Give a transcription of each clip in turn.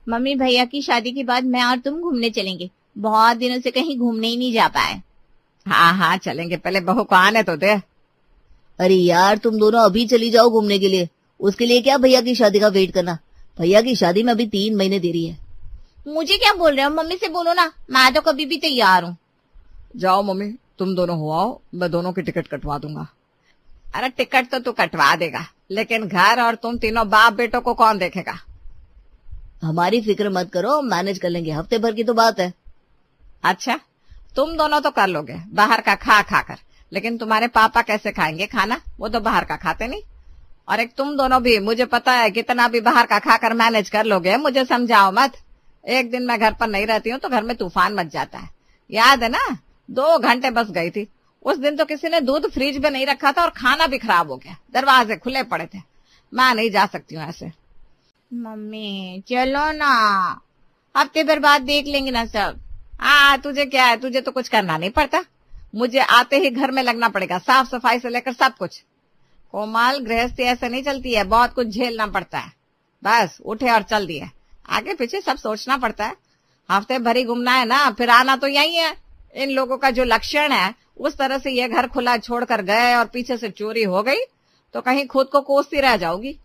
Mummy भैया की शादी के बाद मैं और तुम घूमने चलेंगे। बहुत दिनों से कहीं घूमने ही नहीं जा पाए। हाँ हाँ चलेंगे, पहले बहू को आने तो दे। अरे यार तुम दोनों अभी चली जाओ घूमने के लिए, उसके लिए क्या भैया की शादी का वेट करना। भैया की शादी में अभी 3 महीने देरी है। मुझे क्या बोल रहे हो, मम्मी से बोलो ना, मैं तो कभी भी तैयार हूँ। जाओ मम्मी, तुम दोनों हो आओ, मैं दोनों की टिकट कटवा दूंगा। अरे टिकट तो तू कटवा देगा, लेकिन घर और तुम तीनों बाप बेटों को कौन देखेगा? हमारी फिक्र मत करो, मैनेज कर लेंगे, हफ्ते भर की तो बात है। अच्छा, तुम दोनों तो कर लोगे बाहर का खा खा कर, लेकिन तुम्हारे पापा कैसे खाएंगे खाना? वो तो बाहर का खाते नहीं। और एक तुम दोनों भी, मुझे पता है कितना भी बाहर का खाकर मैनेज कर लोगे, मुझे समझाओ मत। एक दिन मैं घर पर नहीं रहती हूँ तो घर में तूफान मच जाता है। याद है ना, 2 घंटे बस गई थी। उस दिन तो किसी ने दूध फ्रिज में नहीं रखा था और खाना भी खराब हो गया, दरवाजे खुले पड़े थे। मैं नहीं जा सकती हूँ ऐसे। मम्मी चलो ना, हफ्ते भर बाद देख लेंगे ना सब। तुझे क्या है, तुझे तो कुछ करना नहीं पड़ता। मुझे आते ही घर में लगना पड़ेगा, साफ सफाई से लेकर सब कुछ। कोमल, गृहस्थी ऐसे नहीं चलती है, बहुत कुछ झेलना पड़ता है। बस उठे और चल दिए, आगे पीछे सब सोचना पड़ता है। हफ्ते भर ही घूमना है ना, फिर आना तो यही है। इन लोगों का जो लक्षण है, उस तरह से ये घर खुला छोड़कर गए और पीछे से चोरी हो गई तो कहीं खुद को कोसती रह जाओगी।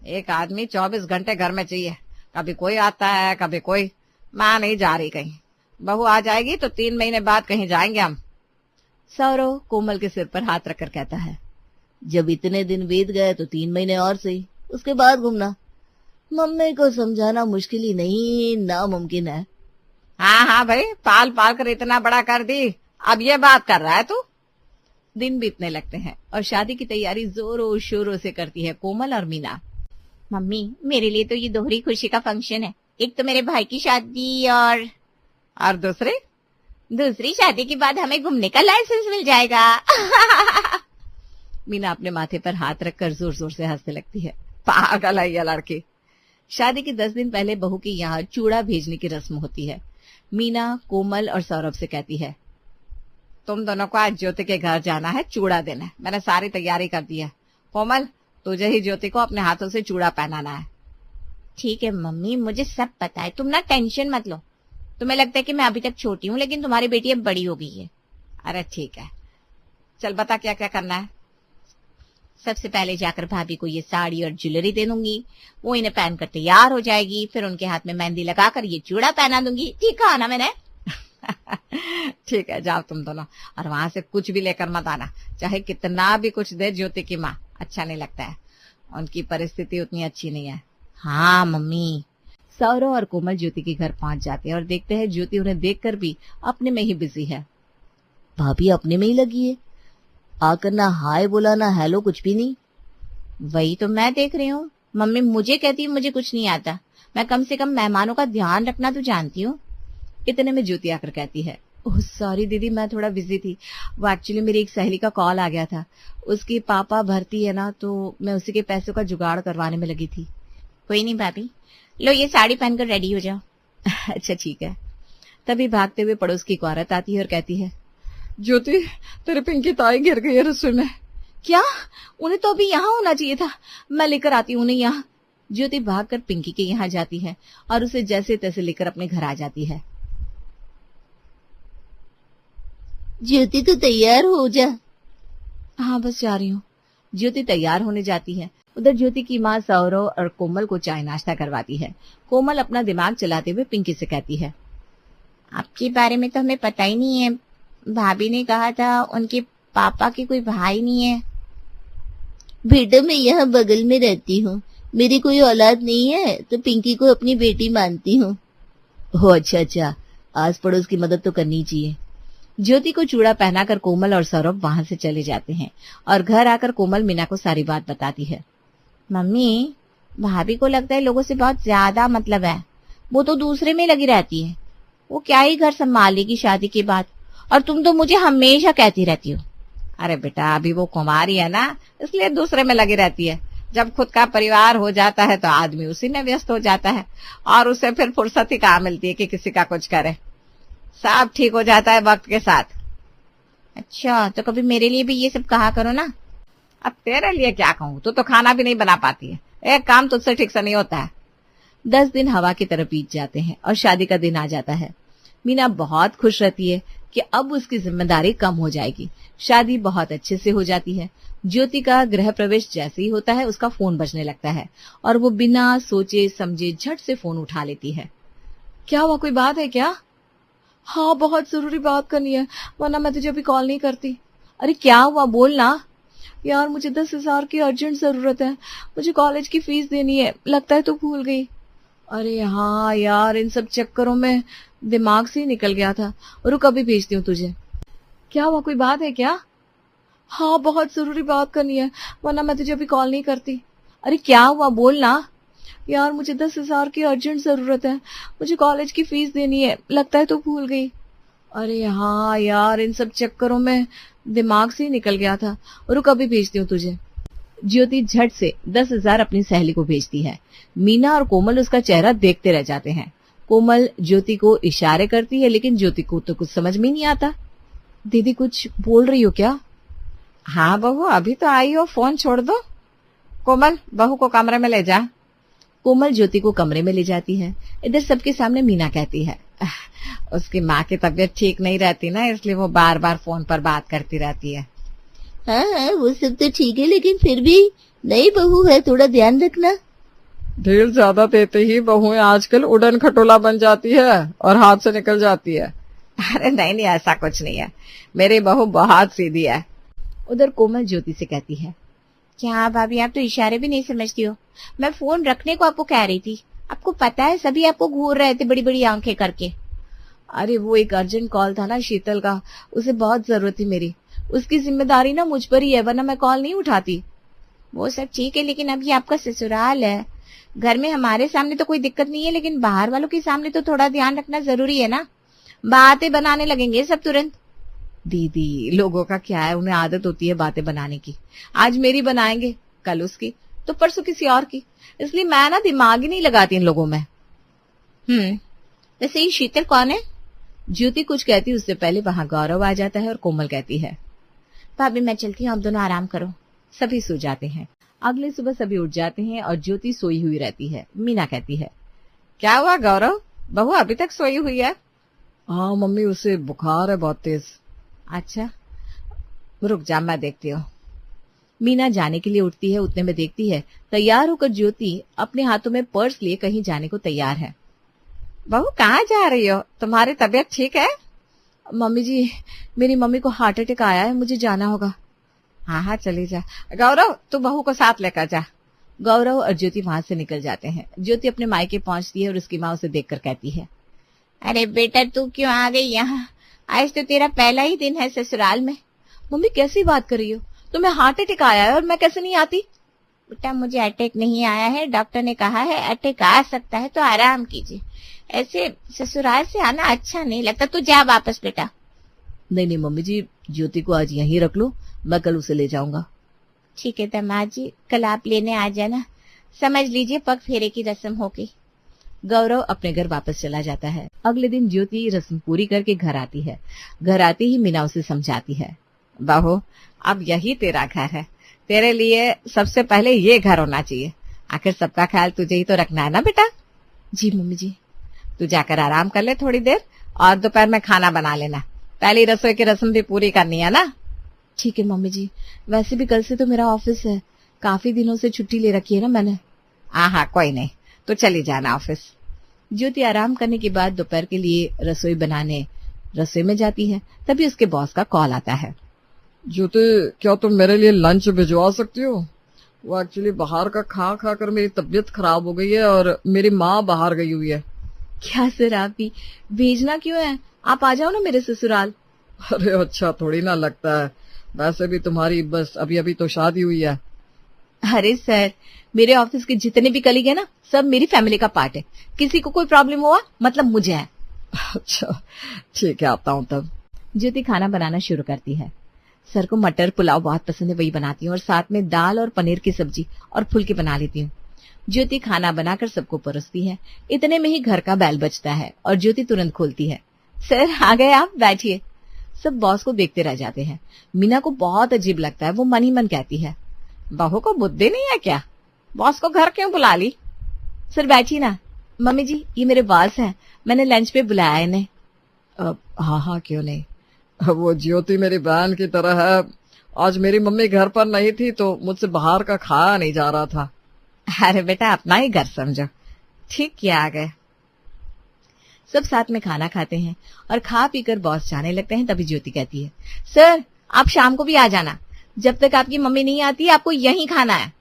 एक आदमी 24 घंटे घर में चाहिए, कभी कोई आता है कभी कोई। माँ नहीं जा रही कहीं, बहू आ जाएगी तो 3 महीने बाद कहीं जाएंगे हम। सौरव कोमल के सिर पर हाथ रखकर कहता है, जब इतने दिन बीत गए तो 3 महीने और सही, उसके बाद घूमना। मम्मी को समझाना मुश्किल ही नहीं, नामुमकिन है। हाँ हाँ भाई, पाल पाल कर इतना बड़ा कर दी, अब ये बात कर रहा है तू। दिन बीतने लगते हैं और शादी की तैयारी जोरों शोरों से करती है कोमल और मीना। मम्मी मेरे लिए तो ये दोहरी खुशी का फंक्शन है, एक तो मेरे भाई की शादी और दूसरी शादी के बाद हमें घूमने का लाइसेंस मिल जाएगा। मीना अपने माथे पर हाथ रखकर जोर जोर से हंसने लगती है। पागल है ये लड़की। शादी के 10 दिन पहले बहू के यहाँ चूड़ा भेजने की रस्म होती है। मीना कोमल और सौरभ से कहती है, तुम दोनों को आज ज्योति के घर जाना है, चूड़ा देना है। मैंने सारी तैयारी कर दी है। कोमल, तुझे ही ज्योति को अपने हाथों से चूड़ा पहनाना है। ठीक है मम्मी, मुझे सब पता है, तुम ना टेंशन मत लो। तुम्हें लगता है कि मैं अभी तक छोटी हूँ, लेकिन तुम्हारी बेटी अब बड़ी हो गई है। अरे ठीक है, चल बता क्या क्या करना है। सबसे पहले जाकर भाभी को ये साड़ी और ज्वेलरी दे दूंगी, वो इन्हें पहनकर तैयार हो जाएगी। फिर उनके हाथ में मेहंदी लगाकर ये चूड़ा पहना दूंगी। ठीक कहा ना मैंने? ठीक है, जाओ तुम दोनों, और वहां से कुछ भी लेकर मत आना, चाहे कितना भी कुछ दे ज्योति की माँ, अच्छा नहीं लगता है। उनकी परिस्थिति उतनी अच्छी नहीं है। हाँ मम्मी। सौरव और कोमल ज्योति के घर पहुंच जाते हैं और देखते हैं ज्योति उन्हें देखकर भी अपने में ही बिजी है। भाभी अपने में ही लगी है, आकर ना हाय बोला ना हेलो, कुछ भी नहीं। वही तो मैं देख रही हूँ। मम्मी मुझे कहती है मुझे कुछ नहीं आता, मैं कम से कम मेहमानों का ध्यान रखना तो जानती हूँ। इतने में ज्योति आकर कहती है, ओह सॉरी दीदी, मैं थोड़ा बिजी थी। वो एक्चुअली मेरी एक सहेली का कॉल आ गया था, उसके पापा भर्ती है ना, तो मैं उसी के पैसों का जुगाड़ करवाने में लगी थी। कोई नहीं भाभी, लो ये साड़ी पहनकर रेडी हो जाओ। अच्छा ठीक है। तभी भागते हुए पड़ोस की एक औरत आती है और कहती है, ज्योति, तेरे पिंकी ताई गिर गई है रसोई में। क्या? उन्हें तो अभी यहाँ होना चाहिए था, मैं लेकर आती हूँ उन्हें यहाँ। ज्योति भागकर पिंकी के यहाँ जाती है और उसे जैसे तैसे लेकर अपने घर आ जाती है। ज्योति तो तैयार हो जा। हाँ बस जा रही हूँ। ज्योति तैयार होने जाती है। उधर ज्योति की माँ सौरव और कोमल को चाय नाश्ता करवाती है। कोमल अपना दिमाग चलाते हुए पिंकी से कहती है, आपके बारे में तो हमें पता ही नहीं है, भाभी ने कहा था उनके पापा के कोई भाई नहीं है। बेटा मैं यहाँ बगल में रहती हूँ, मेरी कोई औलाद नहीं है तो पिंकी को अपनी बेटी मानती हूँ। ओह अच्छा, आस पड़ोस की मदद तो करनी चाहिए। ज्योति को चूड़ा पहनाकर कोमल और सौरभ वहां से चले जाते हैं और घर आकर कोमल मीना को सारी बात बताती है। मम्मी, भाभी को लगता है लोगों से बहुत ज्यादा मतलब है, वो तो दूसरे में लगी रहती है, वो क्या ही घर संभालेगी शादी के बाद। और तुम तो मुझे हमेशा कहती रहती हो। अरे बेटा, अभी वो कुमारी है ना, इसलिए दूसरे में लगी रहती है। जब खुद का परिवार हो जाता है तो आदमी उसी में व्यस्त हो जाता है और उसे फिर फुर्सत ही कहाँ मिलती है कि किसी का कुछ करे। सब ठीक हो जाता है वक्त के साथ। अच्छा, तो कभी मेरे लिए भी ये सब कहा करो ना। अब तेरे लिए क्या कहूँ, तू तो खाना भी नहीं बना पाती है, एक काम तुझसे ठीक से नहीं होता है। 10 दिन हवा की तरह बीत जाते हैं और शादी का दिन आ जाता है। मीना बहुत खुश रहती है कि अब उसकी जिम्मेदारी कम हो जाएगी। शादी बहुत अच्छे से हो जाती है। ज्योति का गृह प्रवेश जैसे ही होता है उसका फोन बजने लगता है और वो बिना सोचे समझे झट से फोन उठा लेती है। क्या हुआ, कोई बात है क्या? हाँ, बहुत जरूरी बात करनी है, वरना मैं तुझे अभी कॉल नहीं करती। अरे क्या हुआ, बोल ना। यार मुझे 10,000 की अर्जेंट जरूरत है, मुझे कॉलेज की फीस देनी है, लगता है तू भूल गई। अरे हाँ यार, इन सब चक्करों में दिमाग से ही निकल गया था। रुक अभी भेजती हूँ तुझे। क्या हुआ, कोई बात है क्या? हाँ, बहुत जरूरी बात करनी है, वरना मैं तुझे अभी कॉल नहीं करती। अरे क्या हुआ, बोल ना। यार मुझे 10,000 की अर्जेंट जरूरत है, मुझे कॉलेज की फीस देनी है, लगता है तू भूल गई। अरे हाँ यार, इन सब चक्करों में दिमाग से ही निकल गया था। रुक अभी भेजती हूँ तुझे। ज्योति झट से 10,000 अपनी सहेली को भेजती है। मीना और कोमल उसका चेहरा देखते रह जाते हैं। कोमल ज्योति को इशारे करती है, लेकिन ज्योति को तो कुछ समझ में नहीं आता। दीदी कुछ बोल रही हो क्या? हाँ बहू, अभी तो आई हो, फोन छोड़ दो। कोमल, बहू को कमरे में ले जा। कोमल ज्योति को कमरे में ले जाती है। इधर सबके सामने मीना कहती है, उसकी माँ की तबीयत ठीक नहीं रहती ना, इसलिए वो बार बार फोन पर बात करती रहती है। हाँ, वो सब तो ठीक है, लेकिन फिर भी नई बहू है, थोड़ा ध्यान रखना। ढील ज्यादा देते ही बहुएं आजकल उड़न खटोला बन जाती है और हाथ से निकल जाती है। अरे नहीं नहीं, ऐसा कुछ नहीं है, मेरी बहू बहुत सीधी है। उधर कोमल ज्योति से कहती है, क्या भाभी, आप तो इशारे भी नहीं समझती हो। मैं फोन रखने को आपको कह रही थी, आपको पता है सभी आपको घूर रहे थे बड़ी बड़ी आंखें करके। अरे वो एक अर्जेंट कॉल था ना शीतल का, उसे बहुत जरूरत थी मेरी, उसकी जिम्मेदारी ना मुझ पर ही है, वरना मैं कॉल नहीं उठाती। वो सब ठीक है, लेकिन अब ये आपका ससुराल है। घर में हमारे सामने तो कोई दिक्कत नहीं है, लेकिन बाहर वालों के सामने तो थोड़ा ध्यान रखना जरूरी है ना। बातें बनाने लगेंगे सब तुरंत। दीदी, लोगों का क्या है, उन्हें आदत होती है बातें बनाने की। आज मेरी बनाएंगे, कल उसकी, तो परसों किसी और की, इसलिए मैं ना दिमाग ही नहीं लगाती इन लोगों में। वैसे ये शीतल कौन है? ज्योति कुछ कहती उससे पहले वहां गौरव आ जाता है और कोमल कहती है, भाभी मैं चलती हूँ, आप दोनों आराम करो। सभी सो जाते हैं। अगले सुबह सभी उठ जाते हैं और ज्योति सोई हुई रहती है। मीना कहती है, क्या हुआ गौरव, बहू अभी तक सोई हुई है? हाँ मम्मी, उसे बुखार है बहुत तेज। अच्छा, रुक जा, मैं देखती हूँ। मीना जाने के लिए उठती है, उतने में देखती है तैयार होकर ज्योति अपने हाथों में पर्स लिए कहीं जाने को तैयार है। बहू कहाँ जा रही हो, तुम्हारी तबीयत ठीक है? मम्मी जी, मेरी मम्मी को हार्ट अटैक आया है, मुझे जाना होगा। हाँ हाँ चली जा। गौरव, तू बहू को साथ लेकर जा। गौरव और ज्योति वहां से निकल जाते हैं। ज्योति अपने मायके पहुंचती है और उसकी माँ उसे देखकर कहती है, अरे बेटा तू क्यों आ गई यहाँ? आज तो तेरा पहला ही दिन है ससुराल में। मम्मी कैसी बात कर रही हो, तुम्हें हार्ट अटैक आया है और मैं कैसे नहीं आती? बेटा मुझे अटैक नहीं आया है, डॉक्टर ने कहा है अटैक आ सकता है तो आराम कीजिए। ऐसे ससुराल से आना अच्छा नहीं लगता, तू जा वापस बेटा। नहीं नहीं मम्मी जी, ज्योति को आज यहीं रख लो, मैं कल उसे ले जाऊंगा। ठीक है दामाद जी, कल आप लेने आ जाना। समझ लीजिए पग फेरे की रस्म होगी। गौरव अपने घर वापस चला जाता है। अगले दिन ज्योति रस्म पूरी करके घर आती है। घर आते ही मीना उसे समझाती है, बहू अब यही तेरा घर है, तेरे लिए सबसे पहले ये घर होना चाहिए। आखिर सबका ख्याल तुझे ही तो रखना है ना बेटा। जी मम्मी जी। तू जाकर आराम कर ले थोड़ी देर, और दोपहर में खाना बना लेना। पहली रसोई की रस्म भी पूरी करनी है ना। ठीक है मम्मी जी, वैसे भी कल से तो मेरा ऑफिस है, काफी दिनों से छुट्टी ले रखी है ना मैंने। हाँ कोई नहीं, तो चली जाना ऑफिस। ज्योति आराम करने के बाद दोपहर के लिए रसोई बनाने रसोई में जाती है। तभी उसके बॉस का कॉल आता है। ज्योति, क्या तुम मेरे लिए लंच भिजवा सकती हो? वो एक्चुअली बाहर का खा खा कर मेरी तबीयत खराब हो गई है और मेरी माँ बाहर गई हुई है। क्या सर, आप भी भेजना क्यों है, आप आ जाओ ना मेरे ससुराल। अरे अच्छा थोड़ी ना लगता है, वैसे भी तुम्हारी बस अभी अभी तो शादी हुई है। अरे सर, मेरे ऑफिस के जितने भी कलीग है ना, सब मेरी फैमिली का पार्ट है। किसी को कोई प्रॉब्लम हुआ मतलब मुझे है। अच्छा ठीक है, आता हूँ तब। ज्योति खाना बनाना शुरू करती है। सर को मटर पुलाव बहुत पसंद है, वही बनाती हूँ, और साथ में दाल और पनीर की सब्जी और फुल्की बना लेती हूँ। ज्योति खाना बनाकर सबको परोसती है। इतने में ही घर का बैल बजता है और ज्योति तुरंत खोलती है। सर आ गए आप, बैठिए। सब बॉस को देखते रह जाते हैं। मीना को बहुत अजीब लगता है, वो मन ही मन कहती है, बहू को बुद्धि नहीं है क्या, बॉस को घर क्यों बुला ली? सर बैठिए ना, मम्मी जी, ये मेरे बॉस हैं, मैंने लंच पे बुलाया है इन्हें। हाँ हाँ, क्यों नहीं। वो ज्योति मेरी बहन की तरह है। आज मेरी मम्मी घर पर नहीं थी तो मुझसे बाहर का खाया नहीं जा रहा था। अरे बेटा, अपना ही घर समझो। ठीक किया आ गए। सब साथ में खाना खाते हैं और खा पीकर बॉस जाने लगते हैं। तभी ज्योति कहती है, सर आप शाम को भी आ जाना, जब तक आपकी मम्मी नहीं आती आपको यहीं खाना है।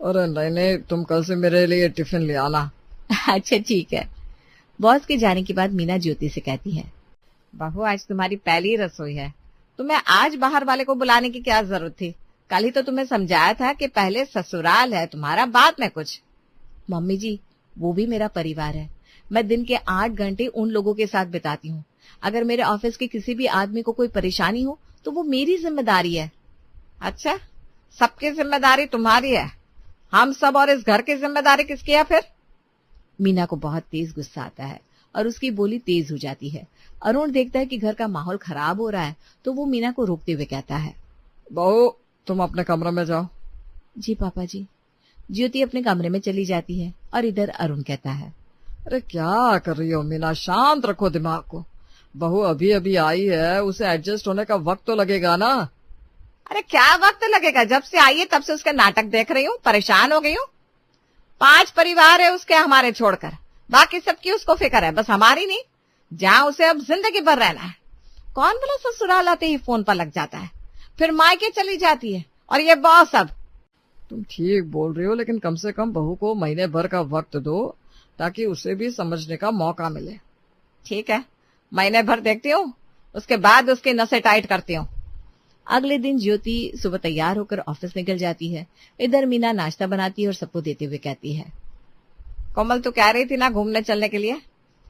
अरे नहीं नहीं, तुम कल से मेरे लिए टिफिन ले आना। अच्छा ठीक है। बॉस के जाने के बाद मीना ज्योति से कहती है, बहू आज तुम्हारी पहली रसोई है, तुम्हें आज बाहर वाले को बुलाने की क्या जरूरत थी? कल ही तो तुम्हें समझाया था कि पहले ससुराल है तुम्हारा, बाद में कुछ। मम्मी जी, वो भी मेरा परिवार है। मैं दिन के 8 घंटे उन लोगों के साथ बिताती हूँ। अगर मेरे ऑफिस के किसी भी आदमी को कोई परेशानी हो तो वो मेरी जिम्मेदारी है। अच्छा, सबकी जिम्मेदारी तुम्हारी है, हम सब और इस घर की जिम्मेदारी किसकी है फिर? मीना को बहुत तेज गुस्सा आता है और उसकी बोली तेज हो जाती है। अरुण देखता है कि घर का माहौल खराब हो रहा है तो वो मीना को रोकते हुए कहता है, बहू तुम अपने कमरे में जाओ। जी पापा जी। ज्योति अपने कमरे में चली जाती है और इधर अरुण कहता है, अरे क्या कर रही हो मीना, शांत रखो दिमाग को। बहू अभी अभी आई है, उसे एडजस्ट होने का वक्त तो लगेगा ना। अरे क्या वक्त लगेगा, जब से आई है तब से उसके नाटक देख रही हूँ, परेशान हो गई हूँ। 5 परिवार है उसके हमारे छोड़कर, बाकी सबकी उसको फिक्र है, बस हमारी नहीं। जहाँ उसे अब जिंदगी भर रहना है। कौन भला ससुराल आते ही फोन पर लग जाता है, फिर मायके चली जाती है, और ये बॉस अब। तुम ठीक बोल रही हो, लेकिन कम से कम बहू को महीने भर का वक्त दो ताकि उसे भी समझने का मौका मिले। ठीक है, महीने भर देखती हूँ, उसके बाद उसकी नसें टाइट करती हूँ। अगले दिन ज्योति सुबह तैयार होकर ऑफिस निकल जाती है। इधर मीना नाश्ता बनाती है और सबको देते हुए कहती है, कोमल तू कह रही थी ना घूमने चलने के लिए,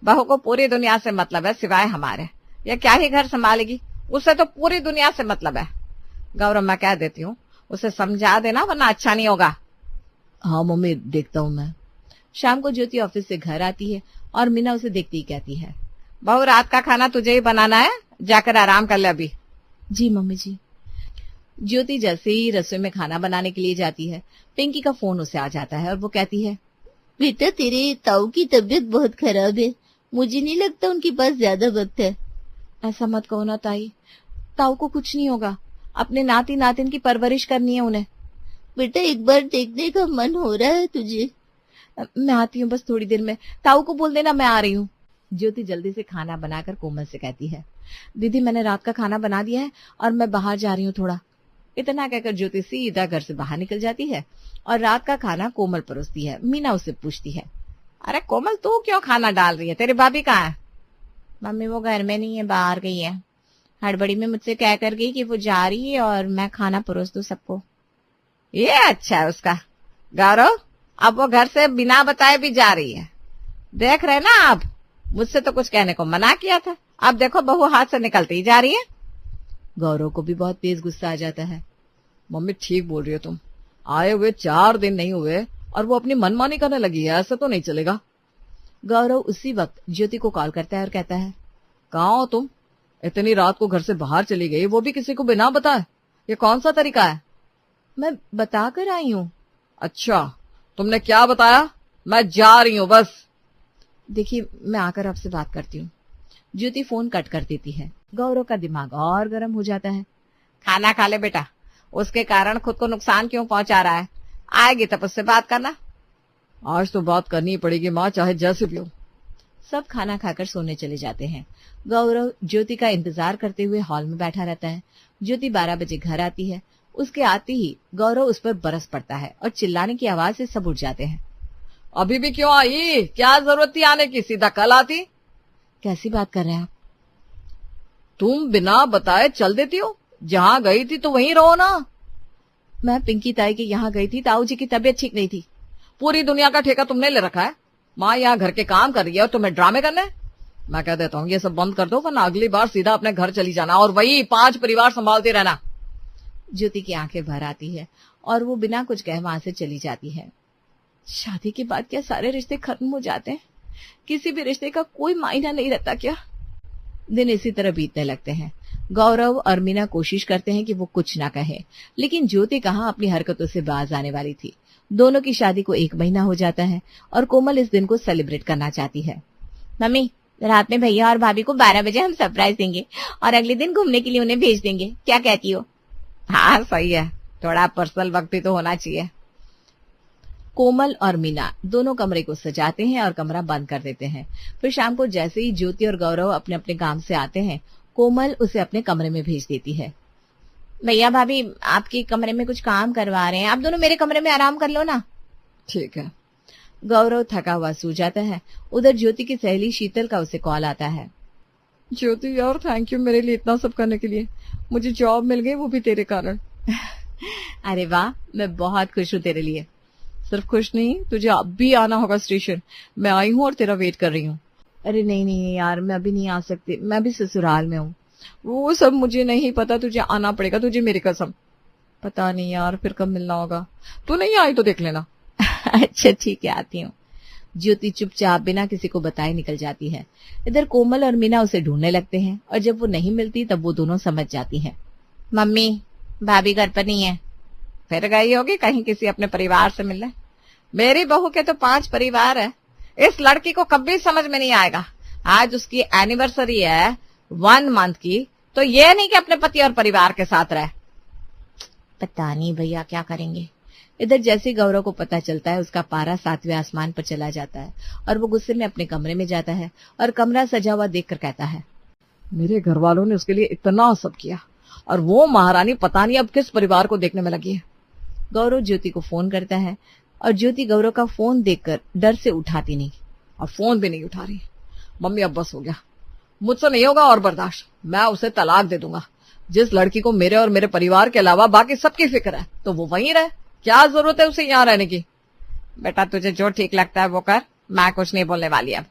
बहू को पूरी दुनिया से मतलब है सिवाय हमारे। ये क्या ही घर संभालेगी, उसे तो पूरी दुनिया से मतलब है। गौरव मैं कह देती हूँ, उसे समझा देना वरना अच्छा नहीं होगा। हाँ मम्मी, देखता हूँ मैं। शाम को ज्योति ऑफिस से घर आती है और मीना उसे देखती ही कहती है, बहू रात का खाना तुझे ही बनाना है, जाकर आराम कर ले अभी। जी मम्मी जी। ज्योति जैसे ही रसोई में खाना बनाने के लिए जाती है, पिंकी का फोन उसे आ जाता है और वो कहती है, बेटा तेरे ताऊ की तबीयत बहुत खराब है, मुझे नहीं लगता उनके पास ज्यादा वक्त है। ऐसा मत कहो ना ताई, ताऊ को कुछ नहीं होगा, अपने नाती नातिन की परवरिश करनी है उन्हें। बेटा एक बार देखने का मन हो रहा है तुझे? मैं आती हूँ बस थोड़ी देर में, ताऊ को बोल देना मैं आ रही हूँ। ज्योति जल्दी से खाना बनाकर कोमल से कहती है, दीदी मैंने रात का खाना बना दिया है और मैं बाहर जा रही हूँ थोड़ा। इतना कहकर ज्योति सीधा घर से बाहर निकल जाती है और रात का खाना कोमल परोसती है। मीना उससे पूछती है, अरे कोमल तू क्यों खाना डाल रही है, तेरी भाभी कहाँ है? मम्मी वो घर में नहीं है, बाहर गई है। हड़बड़ी में मुझसे कह कर गई कि वो जा रही है और मैं खाना परोस दूं सबको। ये अच्छा है उसका। गौरव अब वो घर से बिना बताए भी जा रही है, देख रहे ना आप, मुझसे तो कुछ कहने को मना किया था, अब देखो बहू हाथ से निकलती ही जा रही है। गौरव को भी बहुत तेज गुस्सा आ जाता है। मम्मी ठीक बोल रही हो तुम, आए हुए 4 दिन नहीं हुए और वो अपनी मनमानी करने लगी है, ऐसा तो नहीं चलेगा। गौरव उसी वक्त ज्योति को कॉल करता है और कहता है, कहाँ हो तुम? इतनी रात को घर से बाहर चली गई, वो भी किसी को बिना बताए, ये कौन सा तरीका है? मैं बता कर आई हूँ। अच्छा तुमने क्या बताया? मैं जा रही हूँ बस। देखिए मैं आकर आपसे बात करती हूँ। ज्योति फोन कट कर देती है। गौरव का दिमाग और गर्म हो जाता है। खाना खा ले बेटा, उसके कारण खुद को नुकसान क्यों पहुंचा रहा है, आएगी तब उससे बात करना। आज तो बात करनी ही पड़ेगी माँ, चाहे जैसे भी हो। सब खाना खाकर सोने चले जाते हैं। गौरव ज्योति का इंतजार करते हुए हॉल में बैठा रहता है। ज्योति 12 बजे घर आती है। उसके आते ही गौरव उस पर बरस पड़ता है और चिल्लाने की आवाज से सब उठ जाते हैं। अभी भी क्यों आई? क्या जरूरत थी आने की, सीधा कल आती। कैसी बात कर रहे हैं आप? तुम बिना बताए चल देती हो, जहाँ गई थी तो वहीं रहो ना। मैं पिंकी ताई के यहाँ गई थी, ताऊ जी की तबीयत ठीक नहीं थी। पूरी दुनिया का ठेका तुमने ले रखा है। माँ यहाँ घर के काम कर रही है और तुम्हें ड्रामे करने। मैं कह देता हूँ ये सब बंद कर दो, वरना अगली बार सीधा अपने घर चली जाना और वही 5 परिवार संभालते रहना। ज्योति की आंखें भर आती है और वो बिना कुछ कहे वहां से चली जाती है। शादी के बाद क्या सारे रिश्ते खत्म हो जाते हैं? किसी भी रिश्ते का कोई मायना नहीं रहता क्या? दिन इसी तरह बीतने लगते हैं। गौरव और मीना कोशिश करते हैं कि वो कुछ ना कहे, लेकिन ज्योति कहाँ अपनी हरकतों से बाज आने वाली थी। दोनों की शादी को 1 महीना हो जाता है और कोमल इस दिन को सेलिब्रेट करना चाहती है। मम्मी, रात में भैया और भाभी को 12 बजे हम सरप्राइज देंगे और अगले दिन घूमने के लिए उन्हें भेज देंगे, क्या कहती हो? हाँ सही है, थोड़ा पर्सनल वक्त भी तो होना चाहिए। कोमल और मीना दोनों कमरे को सजाते हैं और कमरा बंद कर देते हैं। फिर शाम को जैसे ही ज्योति और गौरव अपने अपने काम से आते हैं, कोमल उसे अपने कमरे में भेज देती है। भैया भाभी आपके कमरे में कुछ काम करवा रहे हैं, आप दोनों मेरे कमरे में आराम कर लो ना। ठीक है। गौरव थका हुआ सो जाता है। उधर ज्योति की सहेली शीतल का उसे कॉल आता है। ज्योति यार, थैंक यू मेरे लिए इतना सब करने के लिए। मुझे जॉब मिल गई, वो भी तेरे कारण। अरे वाह, मैं बहुत खुश हूँ तेरे लिए। सिर्फ खुश नहीं, तुझे अब भी आना होगा स्टेशन। मैं आई हूँ और तेरा वेट कर रही हूँ। अरे नहीं नहीं यार, मैं अभी नहीं आ सकती, मैं भी ससुराल में हूँ। वो सब मुझे नहीं पता, तुझे आना पड़ेगा, तुझे मेरी कसम। पता नहीं यार फिर कब मिलना होगा। तू नहीं आई तो देख लेना। अच्छा ठीक है, आती हूँ। ज्योति चुपचाप बिना किसी को बताए निकल जाती है। इधर कोमल और मीना उसे ढूंढने लगते हैं और जब वो नहीं मिलती तब वो दोनों समझ जाती हैं। मम्मी, भाभी घर पर नहीं है, फिर गई होगी कहीं किसी अपने परिवार से मिलने। मेरी बहू के तो 5 परिवार है, इस लड़की को कभी समझ में नहीं आएगा। आज उसकी एनिवर्सरी है 1 मंथ की, तो ये नहीं कि अपने पति और परिवार के साथ रहे। पता नहीं भैया क्या करेंगे। इधर जैसे गौरव को पता चलता है, उसका पारा 7वें आसमान पर चला जाता है और वो गुस्से में अपने कमरे में जाता है और कमरा सजा हुआ देखकर कहता है, मेरे घर वालों ने उसके लिए इतना सब किया और वो महारानी पता नहीं अब किस परिवार को देखने में लगी है। गौरव ज्योति को फोन करता है और ज्योति गौरव का फोन देखकर डर से उठाती नहीं और फोन भी नहीं उठा रही। मम्मी अब बस हो गया, मुझसे नहीं होगा और बर्दाश्त। मैं उसे तलाक दे दूंगा। जिस लड़की को मेरे और मेरे परिवार के अलावा बाकी सबकी फिक्र है, तो वो वहीं रहे। क्या जरूरत है उसे यहाँ रहने की? बेटा तुझे जो ठीक लगता है वो कर, मैं कुछ नहीं बोलने वाली अब।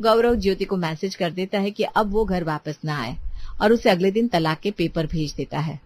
गौरव ज्योति को मैसेज कर देता है कि अब वो घर वापस ना आए और उसे अगले दिन तलाक के पेपर भेज देता है।